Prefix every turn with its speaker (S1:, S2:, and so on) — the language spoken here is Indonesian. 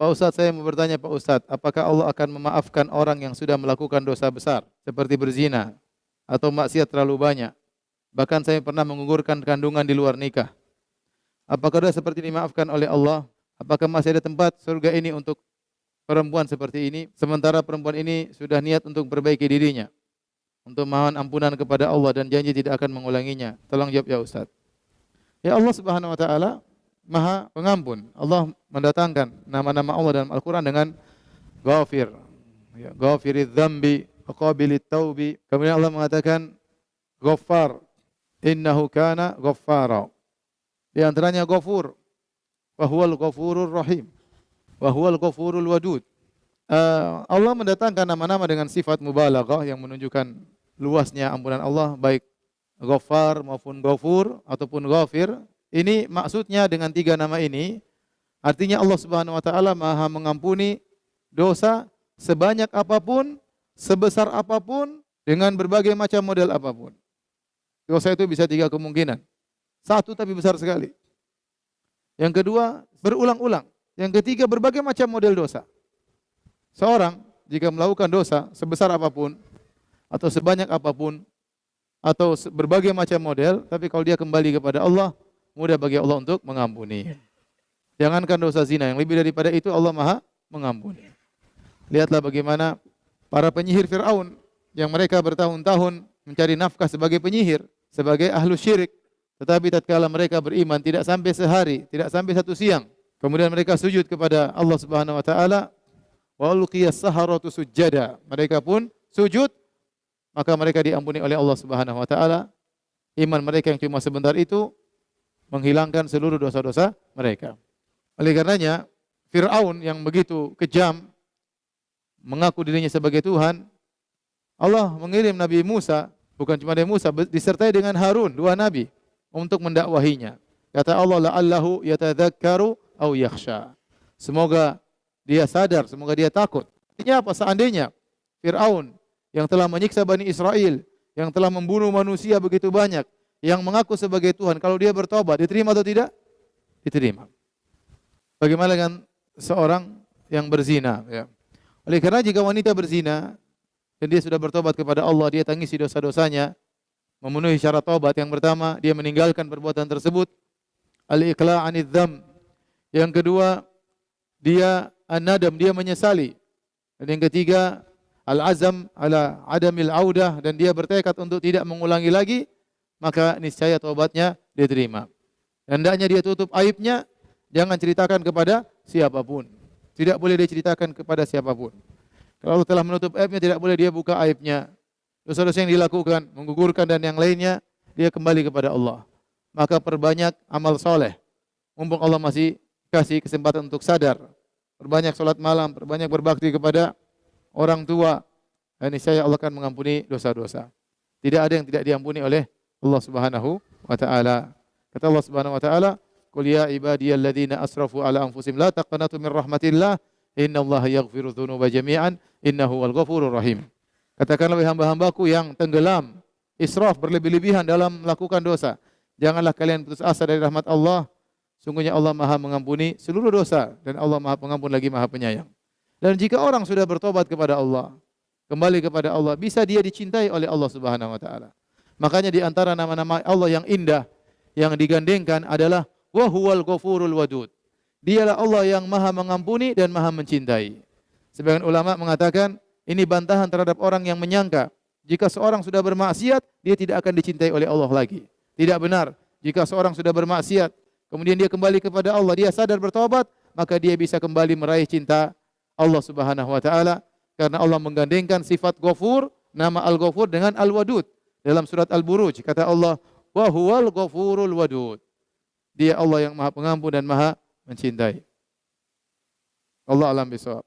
S1: Pak Ustadz, saya mau bertanya Pak Ustadz, apakah Allah akan memaafkan orang yang sudah melakukan dosa besar seperti berzina atau maksiat terlalu banyak? Bahkan saya pernah menggugurkan kandungan di luar nikah. Apakah dosa seperti ini dimaafkan oleh Allah? Apakah masih ada tempat surga ini untuk perempuan seperti ini? Sementara perempuan ini sudah niat untuk perbaiki dirinya, untuk mohon ampunan kepada Allah dan janji tidak akan mengulanginya. Tolong jawab ya Ustaz. Ya, Allah Subhanahu wa taala Maha Pengampun. Allah mendatangkan nama-nama Allah dalam Al-Qur'an dengan Ghafir. Ya, Ghafiridz dzambi wa qabilit taubi. Kemudian Allah mengatakan Ghaffar. Innahu kana ghaffara. Di antaranya Ghafur. Wa huwal ghafurur rahim. Wa huwal ghafurul wadud. Allah mendatangkan nama-nama dengan sifat mubalaghah yang menunjukkan luasnya ampunan Allah, baik Ghaffar maupun Ghafur ataupun Ghafir. Ini maksudnya dengan tiga nama ini, artinya Allah Subhanahu wa taala Maha mengampuni dosa sebanyak apapun, sebesar apapun, dengan berbagai macam model apapun. Dosa itu bisa tiga kemungkinan. Satu tapi besar sekali. Yang kedua, berulang-ulang. Yang ketiga, berbagai macam model dosa. Seorang jika melakukan dosa sebesar apapun atau sebanyak apapun atau berbagai macam model, tapi kalau dia kembali kepada Allah, mudah bagi Allah untuk mengampuni. Jangankan dosa zina, yang lebih daripada itu Allah Maha mengampuni. Lihatlah bagaimana para penyihir Fir'aun yang mereka bertahun-tahun mencari nafkah sebagai penyihir, sebagai ahlu syirik. Tetapi tatkala mereka beriman tidak sampai sehari, tidak sampai satu siang, kemudian mereka sujud kepada Allah Subhanahu wa taala, wa ulqiyas saharatu sujjada. Mereka pun sujud, maka mereka diampuni oleh Allah Subhanahu wa taala. Iman mereka yang cuma sebentar itu menghilangkan seluruh dosa-dosa mereka. Oleh karenanya, Fir'aun yang begitu kejam, mengaku dirinya sebagai Tuhan, Allah mengirim Nabi Musa, bukan cuma Nabi Musa, disertai dengan Harun, dua nabi, untuk mendakwahinya. Kata Allah, la'allahu yatadzakkaru aw yakhsha. Semoga dia sadar, semoga dia takut. Artinya apa? Seandainya Fir'aun yang telah menyiksa Bani Israel, yang telah membunuh manusia begitu banyak, yang mengaku sebagai Tuhan, kalau dia bertobat, diterima atau tidak? Diterima. Bagaimana dengan seorang yang berzina? Ya. Oleh karena jika wanita berzina dan dia sudah bertobat kepada Allah, dia tangisi dosa-dosanya, memenuhi syarat tobat. Yang pertama, dia meninggalkan perbuatan tersebut, al-iqla' anidz dzam. Yang kedua, dia an-nadam, dia menyesali. Dan yang ketiga, al-azam ala adamil audah, dan dia bertekad untuk tidak mengulangi lagi, maka niscaya taubatnya diterima. Hendaknya dia tutup aibnya, jangan ceritakan kepada siapapun. Tidak boleh dia ceritakan kepada siapapun. Kalau Allah telah menutup aibnya, tidak boleh dia buka aibnya. Dosa-dosa yang dilakukan, menggugurkan dan yang lainnya, dia kembali kepada Allah. Maka perbanyak amal soleh. Mumpung Allah masih kasih kesempatan untuk sadar. Perbanyak sholat malam, perbanyak berbakti kepada orang tua. Dan niscaya Allah akan mengampuni dosa-dosa. Tidak ada yang tidak diampuni oleh Allah Subhanahu wa taala. Kata Allah Subhanahu wa taala, "Qul ya ibadiyalladzina asrafu ala anfusihim la taqnatu min rahmatillah, innallaha yaghfiru dzunuba jami'an, innahu wal ghafurur rahim." Katakanlah wahai hamba-hambaku yang tenggelam, israf, berlebih-lebihan dalam melakukan dosa, janganlah kalian putus asa dari rahmat Allah. Sungguhnya Allah Maha mengampuni seluruh dosa dan Allah Maha Pengampun lagi Maha Penyayang. Dan jika orang sudah bertobat kepada Allah, kembali kepada Allah, bisa dia dicintai oleh Allah Subhanahu wa taala. Makanya di antara nama-nama Allah yang indah yang digandengkan adalah wa huwal ghafurul wadud. Dialah Allah yang Maha mengampuni dan Maha mencintai. Sebagian ulama mengatakan ini bantahan terhadap orang yang menyangka jika seorang sudah bermaksiat dia tidak akan dicintai oleh Allah lagi. Tidak benar. Jika seorang sudah bermaksiat kemudian dia kembali kepada Allah, dia sadar bertobat, maka dia bisa kembali meraih cinta Allah Subhanahu wa taala karena Allah menggandengkan sifat Ghafur, nama Al-Ghafur dengan Al-Wadud. Dalam surat Al-Buruj kata Allah, wa huwal ghafurul wadud. Dia Allah yang Maha Pengampun dan Maha mencintai. Allah alam bisawab.